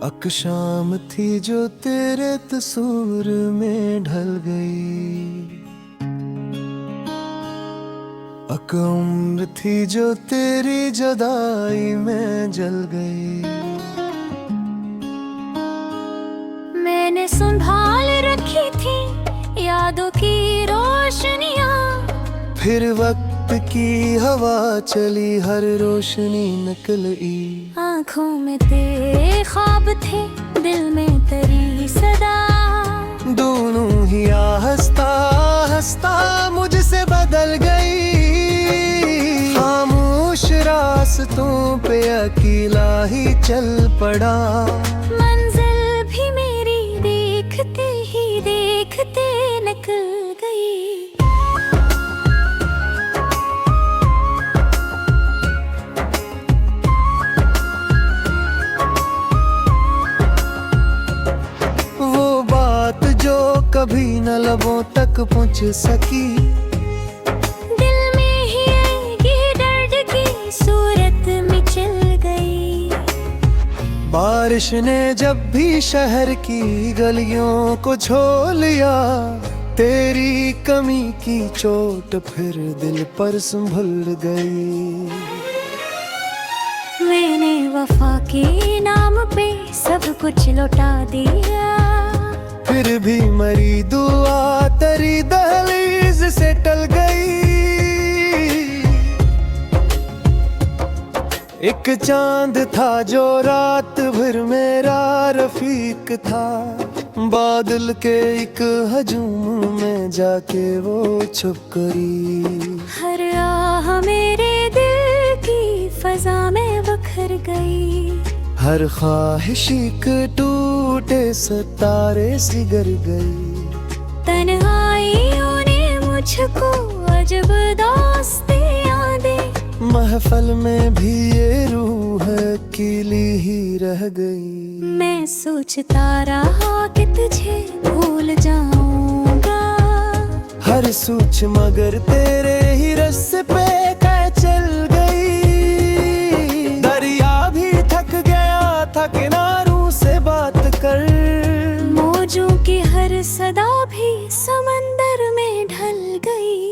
अक शाम थी जो तेरे तसूर में ढल गई, अक उम्र थी जो तेरी जुदाई में जल गई। मैंने संभाल रखी थी यादों की रोशनियाँ, फिर वक्त की हवा चली, हर रोशनी निकली। आँखों में तेरे ख्वाब थे, दिल में तेरी सदा, दोनों ही हंसता हंसता मुझसे बदल गई। खामोश रास्तों पे अकेला ही चल पड़ा, मंजिल भी मेरी देखते ही देखते निकल गई। कभी न लबों तक पहुँच सकी, दिल में ही आएगी दर्द की सूरत में चल गई। बारिश ने जब भी शहर की गलियों को छो लिया, तेरी कमी की चोट फिर दिल पर संभल गई। मैंने वफा के नाम पे सब कुछ लौटा दिया, फिर भी मरी दुआ तेरी दहलीज से टल गई। एक चांद था जो रात भर मेरा रफीक था, बादल के एक हजूम में जाके वो छुप गई। हर आह मेरे दिल की फजा में बखर गई, हर ख्वाहिश एक टूटे सितारे सी गिर गई। तन्हाइयों ने मुझको अजब दास्तियाँ दी, महफल में भी ये रूह अकेली ही रह गई। मैं सोचता रहा कि तुझे भूल जाऊंगा, हर सोच मगर तेरे ही रास्ते पे कह चल गई। दरिया भी थक गया था किनारों से बात कर, मौजों की हर सदा भी समंदर में ढल गई।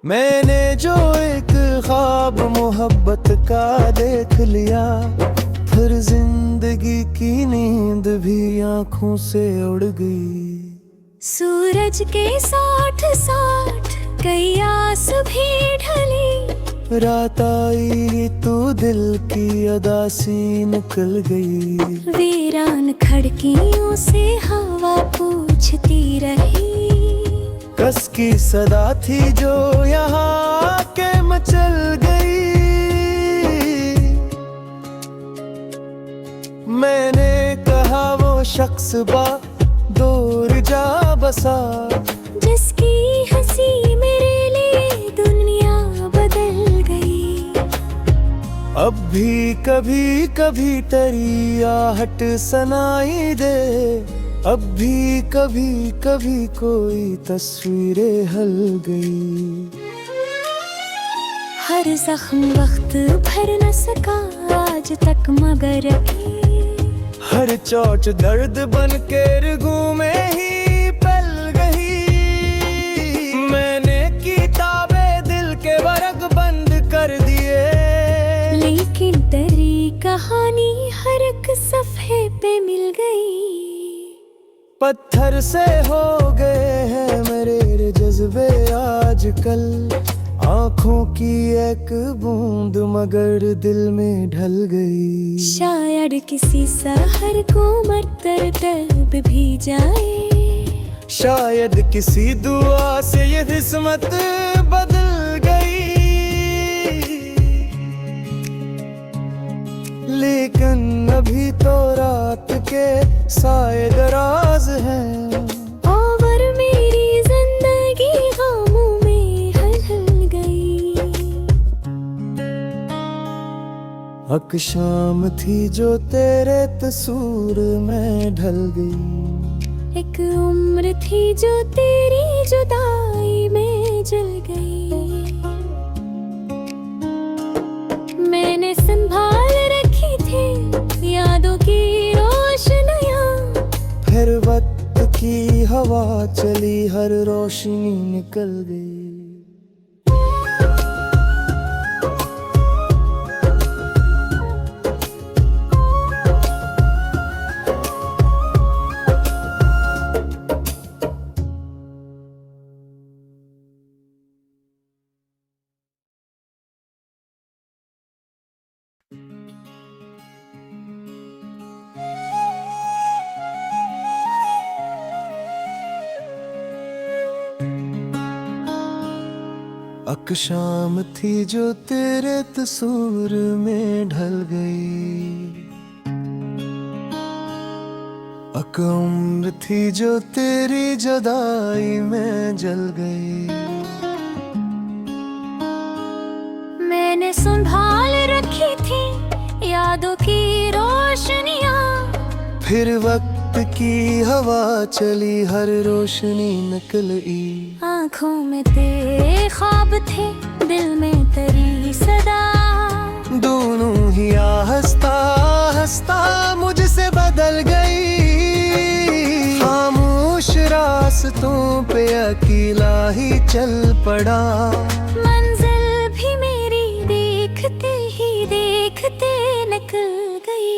मैंने जो एक ख्वाब मोहब्बत का देख लिया, फिर जिंदगी की नींद भी आंखों से उड़ गई। सूरज के साथ साथ कई आस भी ढली, रात आई तो दिल की अदासी निकल गई। वीरान खिड़कियों से हवा पूछती रही, कस की सदा थी जो यहाँ आके मचल गई। मैंने कहा वो शख्स दूर जा बसा, जिसकी हंसी मेरे लिए दुनिया बदल गई। अब भी कभी कभी तेरी आहट सुनाई दे, अब भी कभी कभी कोई तस्वीरें हल गई। हर जख्म वक्त भर न सका आज तक मगर हर चोट दर्द बन के रगों में ही पल गई। मैंने किताबें दिल के वर्ग बंद कर दिए, लेकिन तेरी कहानी हर एक सफ़े पे मिल गई। पत्थर से हो गए हैं मेरे जज्बे आजकल, आँखों की एक बूंद मगर दिल में ढल गई। शायद किसी सहर को मरतर भी जाए, शायद किसी दुआ से ये किस्मत बदल गई। लेकिन अभी तो रात के साए दराज हैं, और मेरी जिंदगी गमों में हल गई। अक शाम थी जो तेरे तसूर में ढल गई, एक उम्र थी जो तेरी जुदाई में जल गई। मैंने संभाल रखी थी यादों की फिर वक्त की हवा चली, हर रोशनी निकल गई। अक शाम थी जो तेरे तसूर में ढल गई, अक उम्र थी जो तेरी जुदाई में जल गई। मैंने संभाल रखी थी यादों की रोशनियाँ, फिर वक्त की हवा चली, हर रोशनी निकली। आँखों में तेरे ख्वाब थे, दिल में तेरी सदा, दोनों ही हंसता हंसता मुझसे बदल गई। खामोश रास्तों पे अकेला ही चल पड़ा, मंजिल भी मेरी देखते ही देखते निकल गई।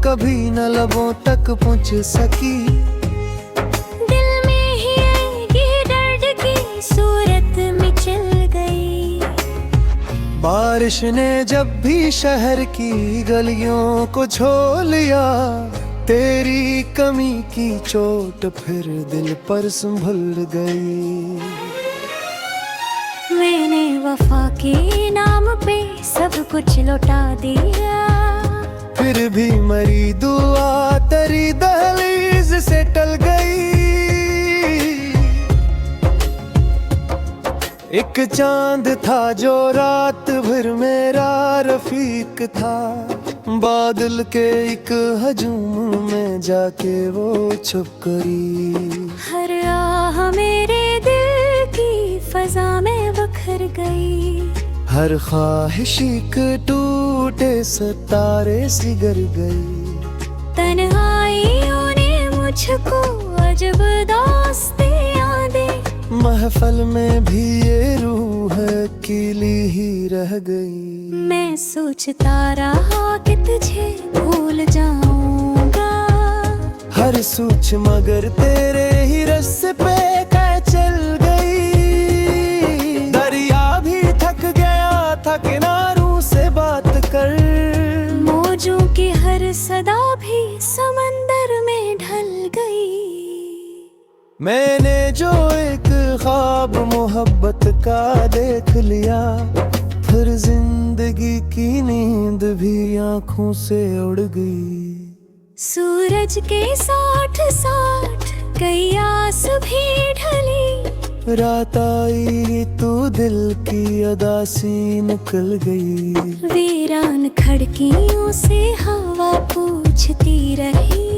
कभी न लबों तक पहुँच सकी, दिल में ही आएगी दर्द की सूरत में चल गई। बारिश ने जब भी शहर की गलियों को छो लिया, तेरी कमी की चोट फिर दिल पर संभल गई। मैंने वफा के नाम पे सब कुछ लौटा दिया, फिर भी मरी दुआ तेरी दहलीज से टल गई। एक चांद था जो रात भर मेरा रफीक था, बादल के एक हजूम में जाके वो छुप गई। हर आह मेरे दिल की फजा में बखर गई, हर ख्वाहिश एक टूटे सितारे सी गिर गई। तन्हाइयों ने मुझको अजब दास्ते यादें, महफल में भी ये रूह अकेली ही रह गई। मैं सोचता रहा कि तुझे भूल जाऊंगा, हर सोच मगर तेरे ही रास्ते पे कह चल गई। दरिया भी थक गया था किनारों से बात कर, मौजों की हर सदा भी समंदर में ढल गई। मैंने जो एक ख्वाब मोहब्बत का देख लिया, फिर जिंदगी की नींद भी आंखों से उड़ गई। सूरज के साथ साथ कई आस भी ढली, रात आई तू दिल की अदासी निकल गई। वीरान खिड़कियों से हवा पूछती रही,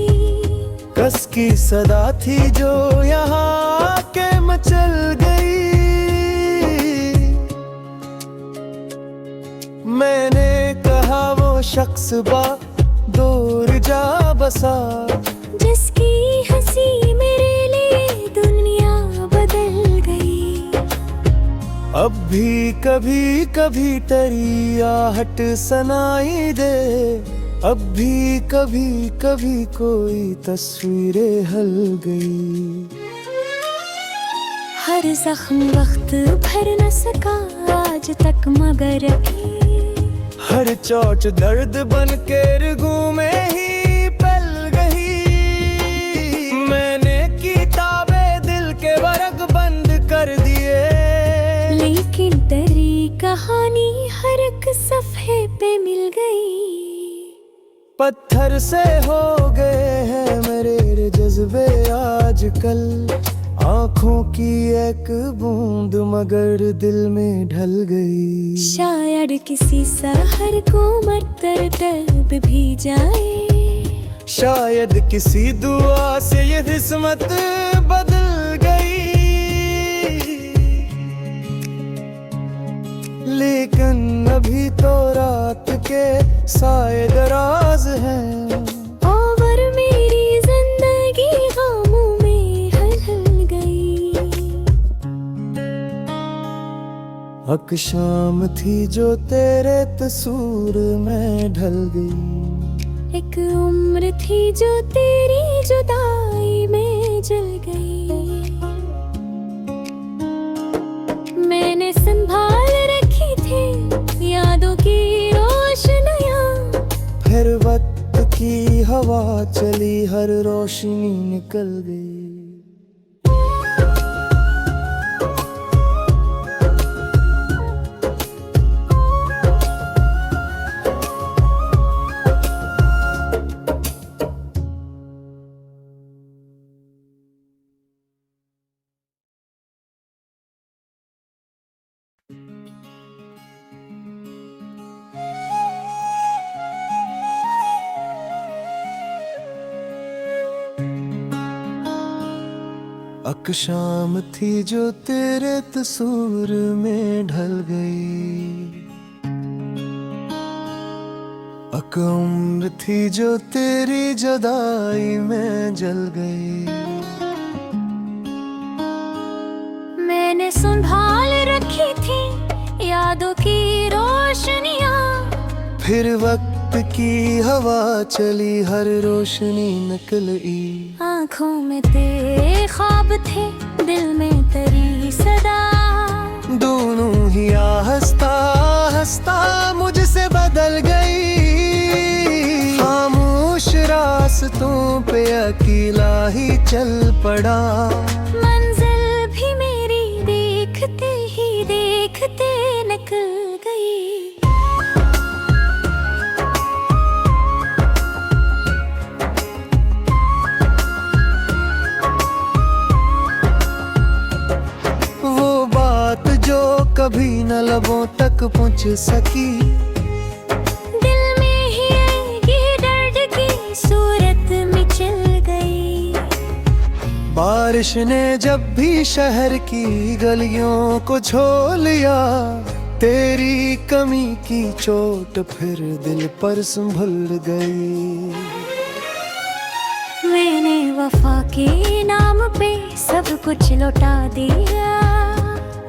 कस की सदा थी जो यहाँ के मचल गई। मैंने कहा वो शख्स दूर जा बसा, जिसकी हंसी मेरे लिए दुनिया बदल गई। अब भी कभी कभी तेरी आहट सुनाई दे, अब भी कभी कभी कोई तस्वीरें हल गई। हर जख्म वक्त भर न सका आज तक मगर अभी, हर चोट दर्द बन के रगों में ही पल गई। मैंने किताबें दिल के वर्ग बंद कर दिए, लेकिन तेरी कहानी हर एक सफ़े पे मिल गई। पत्थर से हो गए हैं मेरे जज्बे आजकल, आँखों की एक बूंद मगर दिल में ढल गई। शायद किसी सहर को मरकर तलब भी जाए, शायद किसी दुआ से ये किस्मत बदल गई। अक शाम थी जो तेरे तसूर में ढल गई। एक उम्र थी जो तेरी जुदाई में जल गई। मैंने संभाल रखी थी यादों की रोशनियां। फिर वक्त की हवा चली, हर रोशनी निकल गई। अक शाम थी जो तेरे तसूर में ढल गई। अक उम्र थी जो तेरी जुदाई में जल गई। मैंने संभाल रखी थी यादों की रोशनियां। फिर वक्त की हवा चली, हर रोशनी निकल आई। आँखों में तेरे ख्वाब थे, दिल में तेरी सदा। दोनों ही हंसता हंसता मुझसे बदल गई। खामोश रास्तों पे अकेला ही चल पड़ा। मंजिल भी मेरी देखते ही देखते निकल गई। कभी न लबों तक पहुंच सकी। दिल में ही आएगी दर्द की सूरत में चल गई। बारिश ने जब भी शहर की गलियों को छो लिया। तेरी कमी की चोट फिर दिल पर संभल गई। मैंने वफा के नाम पे सब कुछ लौटा दिया।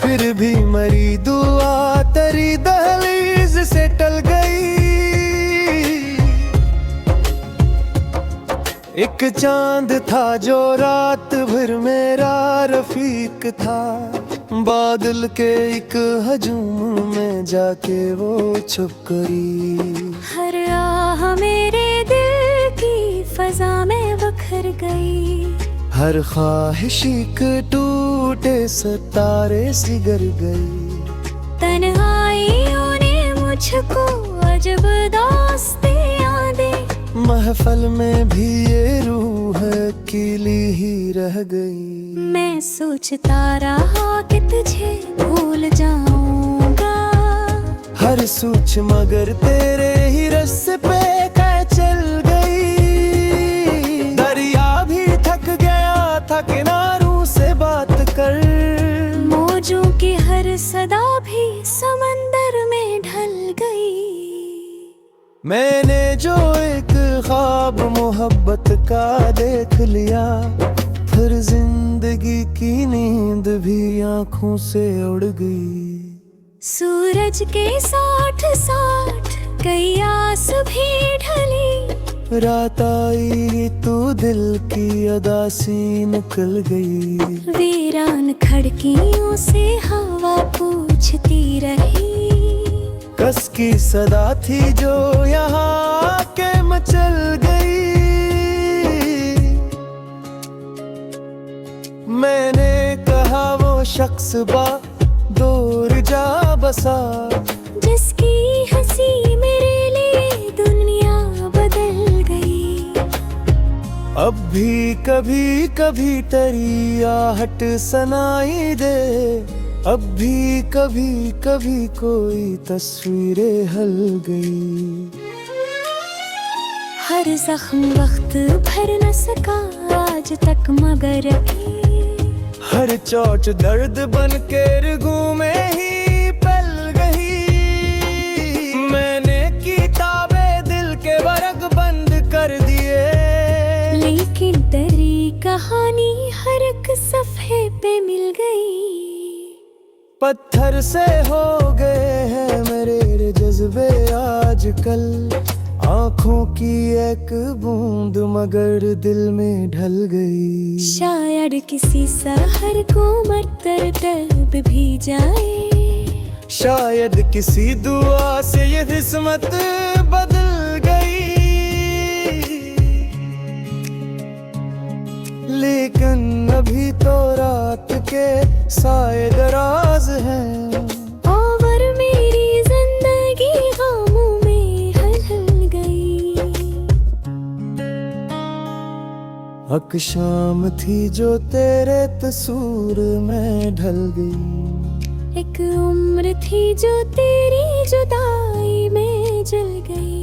फिर भी मरी दुआ तेरी दहलीज से टल गई। एक चांद था जो रात भर मेरा रफीक था। बादल के एक हजूम में जाके वो छुप गई। हर आह मेरे दिल की फजा में बखर गई। हर ख्वाहिश एक टूटे सितारे सी गिर गई। तन्हाइयों ने मुझको अजब दास्तें दे। महफल में भी ये रूह अकेली ही रह गई। मैं सोचता रहा कि तुझे भूल जाऊंगा। हर सोच मगर तेरे ही रास्ते पे कह चल गई। दरिया भी थक गया था किनारों से बात कर। मौजों की हर सदा भी समंदर में ढल गई। मैंने जो एक ख्वाब मोहब्बत का देख लिया। फिर जिंदगी की नींद भी आंखों से उड़ गई। सूरज के 60 कई आस भी ढली। रात आई तू दिल की अदासी निकल गई। वीरान खिड़कियों से हवा पूछती रही। कस की सदा थी जो यहाँ आके मचल गई। मैंने कहा वो शख्स बा दूर जा बसा। जिसकी हंसी मेरे लिए दुनिया बदल गई। अब भी कभी कभी तेरी आहट सुनाई दे। अब भी कभी कभी कोई तस्वीरें हल गई। हर जख्म वक्त भर न सका आज तक मगर हर चोट दर्द बन के रगों में ही पल गई। मैंने किताबें दिल के वर्ग बंद कर दिए। लेकिन तेरी कहानी हर एक सफ़े पे मिल गई। पत्थर से हो गए हैं मेरे जज्बे आजकल, आंखों की एक बूंद मगर दिल में ढल गई। शायद किसी सहर को मरकर तलब भी जाए, शायद किसी दुआ से ये किस्मत बदल गई। लेकिन अभी तो रात के साए दराज हैं, और मेरी जिंदगी गमों में हल गई। अक शाम थी जो तेरे तसूर में ढल गई, एक उम्र थी जो तेरी जुदाई में जल गई।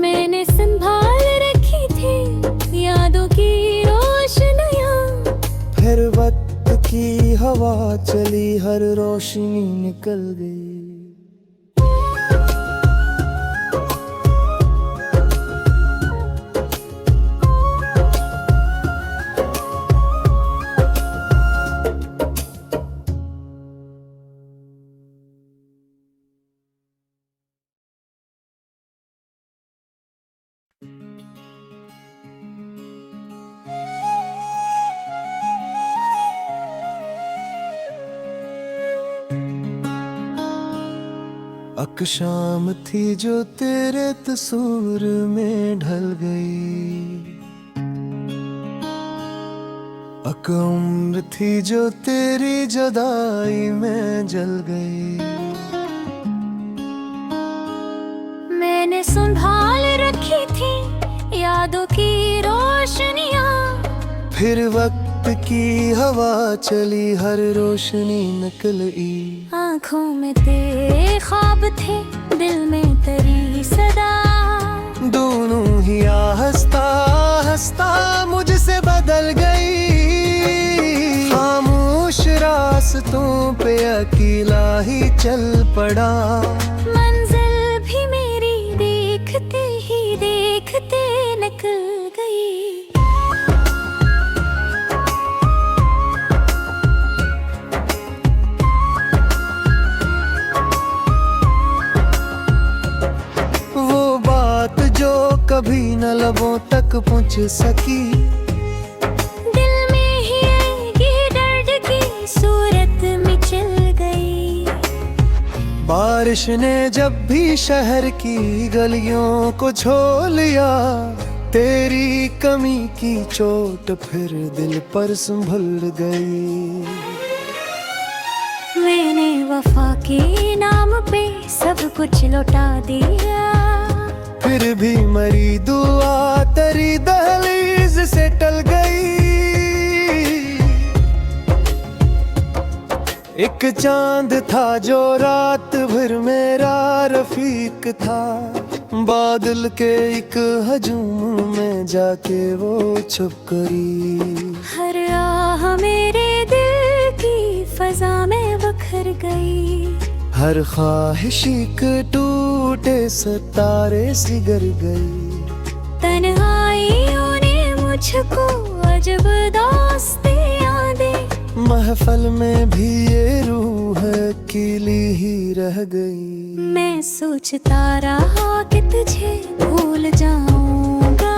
मैंने संभाल रखी थी यादों की रोशनियां, फिर वक्त की हवा चली हर रोशनी निकल गई। अक शाम थी जो तेरे तसूर में ढल गई, अक उम्र थी जो तेरी जुदाई में जल गई। मैंने संभाल रखी थी यादों की रोशनियां, फिर वक्त की हवा चली हर रोशनी निकल आई। आँखों में तेरे ख्वाब थे, दिल में तेरी सदा, दोनों ही हंसता हंसता मुझसे बदल गई। खामोश रास्तों पे अकेला ही चल पड़ा, मंजिल भी मेरी देखते ही देखते निकल गई। कभी न लबों तक पहुंच सकी, दिल में ही ये दर्द की सूरत में चल गई। बारिश ने जब भी शहर की गलियों को छो लिया, तेरी कमी की चोट फिर दिल पर संभल गई। मैंने वफा के नाम पे सब कुछ लौटा दिया, फिर भी मरी दुआ तेरी दहलीज से टल गई। एक चांद था जो रात भर मेरा रफीक था, बादल के एक हजूम में जाके वो छुप गई। हर आह मेरे दिल की फजा में बखर गई, हर ख्वाहिश एक टूटे सितारे सिगर गई। तन्हाइयों ने मुझको अजब दास्तें यादें, महफल में भी ये रूह अकेली ही रह गई। मैं सोचता रहा कि तुझे भूल जाऊंगा,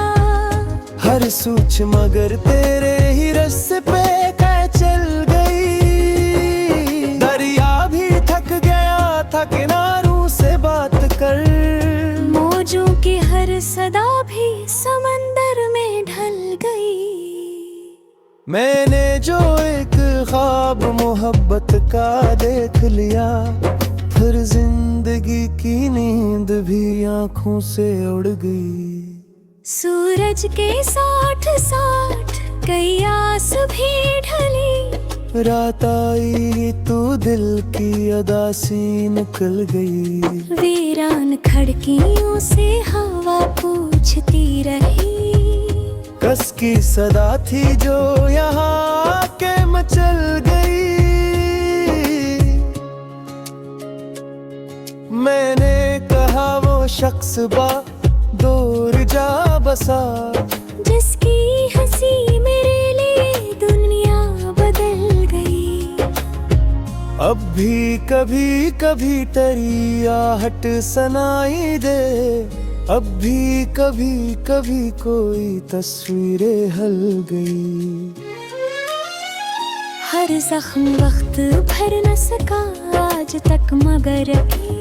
हर सूच मगर तेरे ही रस्ते पे कह चल गई। दरिया भी थक गया था किनारों से बात कर, मौजों की हर सदा भी समंदर में ढल गई। मैंने जो एक ख्वाब मोहब्बत का देख लिया, फिर जिंदगी की नींद भी आंखों से उड़ गई। सूरज के साथ साथ कई आस भी ढली, रात आई तू दिल की अदासी निकल गई। वीरान खिड़कियों से हवा पूछती रही, कस की सदा थी जो यहाँ आके मचल गई। मैंने कहा वो शख्स बा दूर जा बसा, जिसकी हंसी मेरे लिए दुनिया बदल अब भी कभी कभी तेरी आहट सुनाई दे, अब भी कभी कभी कोई तस्वीरें हल गई। हर जख्म वक्त भर न सका आज तक मगर अभी,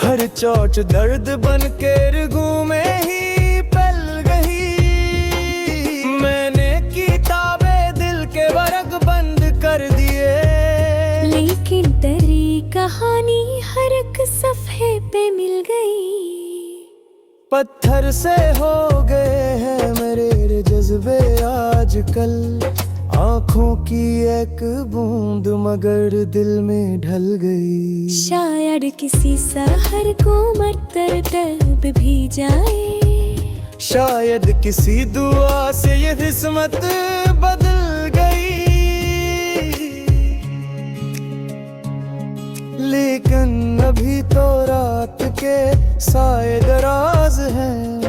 हर चोट दर्द बन के रगों में ही पल गई। मैंने किताबें दिल के वर्ग बंद कर दिए, लेकिन तेरी कहानी हर एक सफ़े पे मिल गई। पत्थर से हो गए हैं मेरे जज्बे आजकल, आँखों की एक बूंद मगर दिल में ढल गई। शायद किसी सहर को मरतब भी जाए, शायद किसी दुआ से ये किस्मत बदल गई। लेकिन अभी तो रात के साए दराज हैं,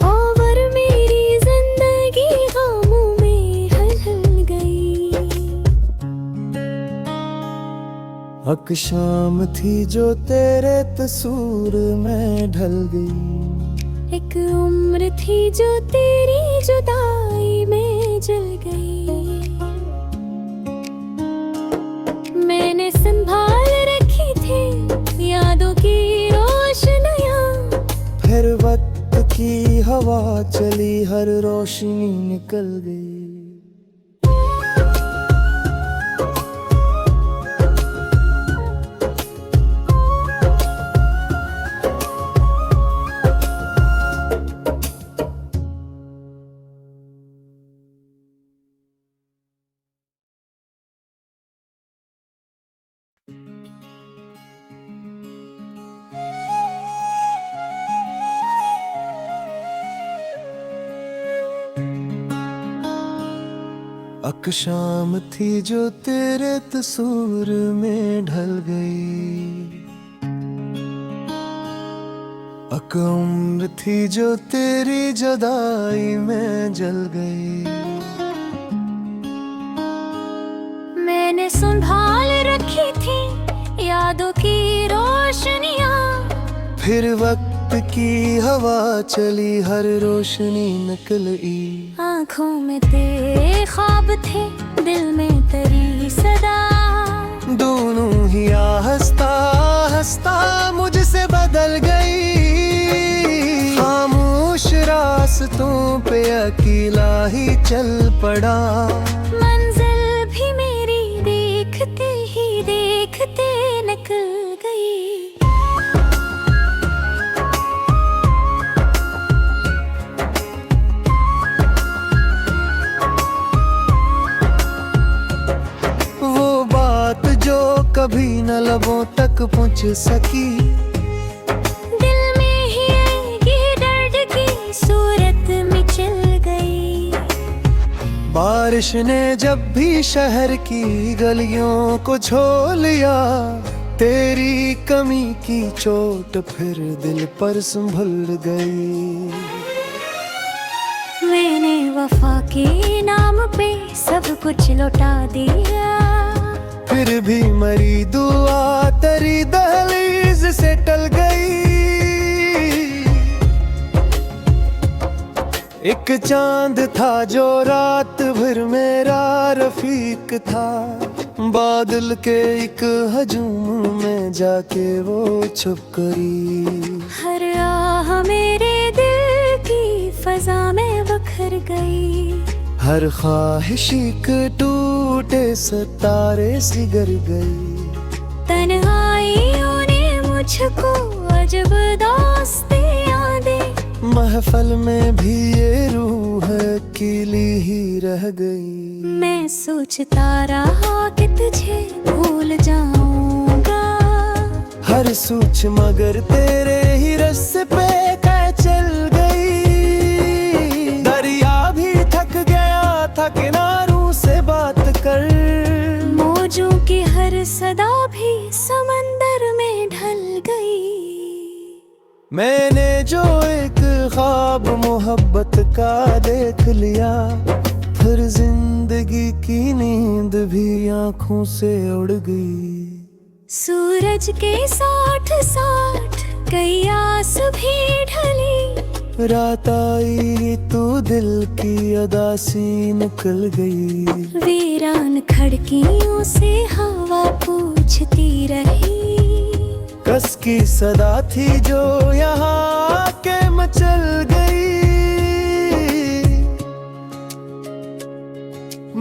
और मेरी जिंदगी गमों में हल गई। अक शाम थी जो तेरे तसूर में ढल गई, एक उम्र थी जो तेरी जुदाई में जल गई। मैंने संभाल रखी थी यादों की रोशनियां, फिर वक्त की हवा चली हर रोशनी निकल गई। अक शाम थी जो तेरे तसूर में ढल गई, अक उम्र थी जो तेरी जुदाई में जल गई। मैंने संभाल रखी थी यादों की रोशनियां, फिर वक्त की हवा चली हर रोशनी निकली। आँखों में तेरे ख्वाब थे, दिल में तेरी सदा, दोनों ही हंसता हंसता मुझसे बदल गई। खामोश रास्तों पे अकेला ही चल पड़ा, मंजिल भी मेरी देखते ही देखते निकल गई। कभी न लबों तक पहुंच सकी, दिल में ही आएगी दर्द की सूरत में चल गई। बारिश ने जब भी शहर की गलियों को छो लिया, तेरी कमी की चोट फिर दिल पर संभल गई। मैंने वफा के नाम पे सब कुछ लौटा दिया, फिर भी मरी दुआ तेरी दहलीज से टल गई। एक चांद था जो रात भर मेरा रफीक था, बादल के एक हजूम में जाके वो छुप गई। हर आह मेरे दिल की फजा में बखर गई, हर ख्वाहिश एक टूटे सितारे सी गिर गई। तन्हाइयों ने मुझको अजब दास्तें यादें, महफल में भी ये रूह अकेली ही रह गई। मैं सोचता रहा कि तुझे भूल जाऊंगा, हर सोच मगर तेरे ही रास्ते पे चल गई। दरिया भी थक गया था किनारों से बात कर, मौजों की हर सदा भी समंदर में ढल गई। मैंने जो एक ख्वाब मोहब्बत का देख लिया, फिर जिंदगी की नींद भी आंखों से उड़ गई। सूरज के साथ साथ कई आस भी ढली। रात आई तू दिल की अदासी निकल गई। वीरान खिड़कियों से हवा पूछती रही। कस की सदा थी जो यहाँ के मचल गई।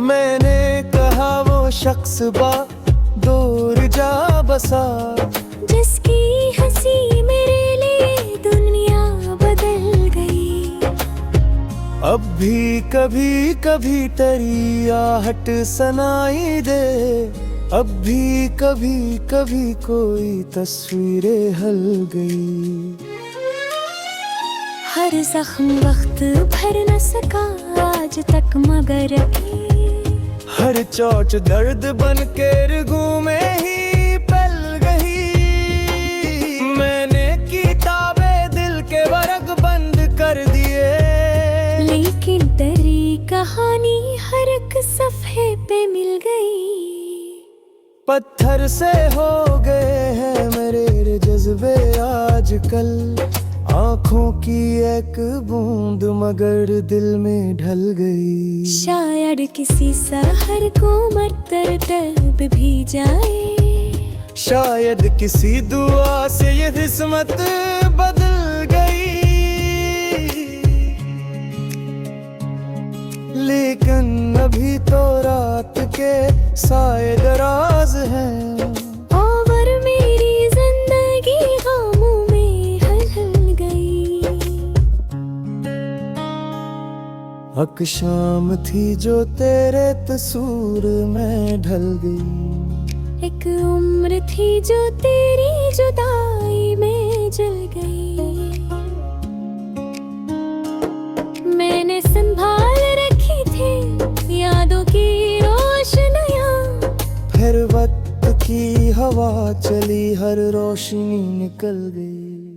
मैंने कहा वो शख्स बा दूर जा बसा, जिसकी हंसी मेरे लिए दुनिया बदल गई। अब भी कभी कभी तेरी आहट सुनाई दे। अब भी कभी कभी कोई तस्वीरें हल गई। हर जख्म वक्त भर न सका आज तक मगर अभी। हर चोट दर्द बन के रगों में ही पल गई। मैंने किताबें दिल के वर्ग बंद कर दिए। लेकिन तेरी कहानी हर एक सफ़े पे मिल गई। पत्थर से हो गए हैं मेरे जज्बे आजकल। आँखों की एक बूंद मगर दिल में ढल गई। शायद किसी सहर को मरतब भी जाए। शायद किसी दुआ से ये किस्मत बदल गई। लेकिन अभी तो रात के साए दराज हैं। और मेरी जिंदगी गमों में हल गई। हक शाम थी जो तेरे तसूर में ढल गई। एक उम्र थी जो तेरी जुदाई में जल गई। मैंने संभाल रखी थी यादों की रोशनियाँ। फिर वक्त की हवा चली हर रोशनी निकल गई।